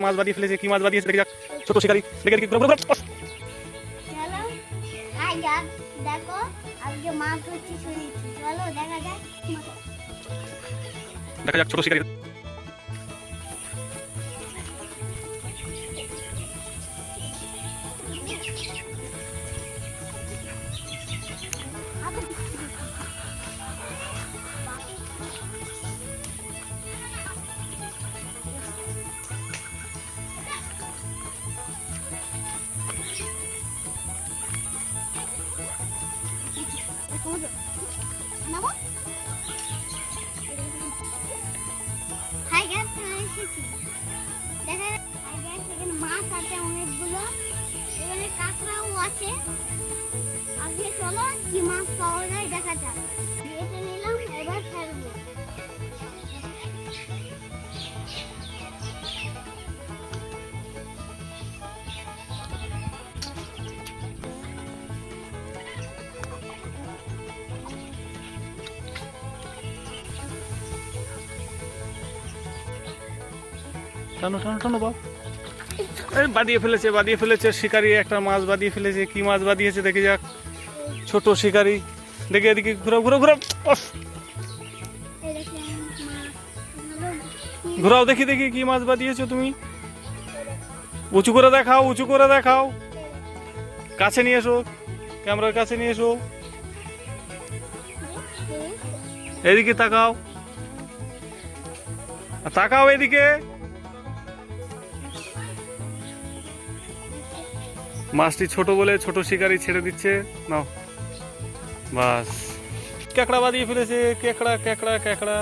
মাছ বাঁধিয়ে ফেলেছে। কি মাছ বাঁধিয়েছে দেখে যাক। ছোট শিকারি দেখে দেখি ঘুরে ঘুরে ঘুরে। চলো হাই গাছ দেখো আজকে মাছ ধরছি শুনেছি চলো দেখা যাক দেখা যাক ছোট শিকারি। হাই গাছ এসেছি দেখা হাই গাছ এখানে মাছ আছে অনেকগুলো এখানে কাঁকড়াও আছে আজকে চলো কি মাছ পাওয়া যায় দেখা যাক এটা নিলাম এবার ফেলবো টানো টানো টানো বাপ। এই বাঁধিয়ে ফেলেছে শিকারি একটা মাছ বাঁধিয়ে ফেলেছে। কি মাছ বাঁধিয়েছে দেখে যাক। ছোট শিকারি দেখে এদিকে ঘুরাও ঘুরাও ঘুরাও। অফ! এই দেখেন মাছ ঘুরাও দেখি দেখি কি মাছ বাঁধিয়েছো তুমি। উঁচু করে দেখাও, উঁচু করে দেখাও। কাছে নিয়ে এসো, ক্যামেরার কাছে নিয়ে এসো। এদিকে তাকাও, তাকাও এদিকে। মাছটি ছোট বলে ছোট শিকারি ছেড়ে দিচ্ছে। নাও বাস। কেকড়া বাঁধিয়ে ফেলেছে, কেকড়া কেকড়া কেকড়া।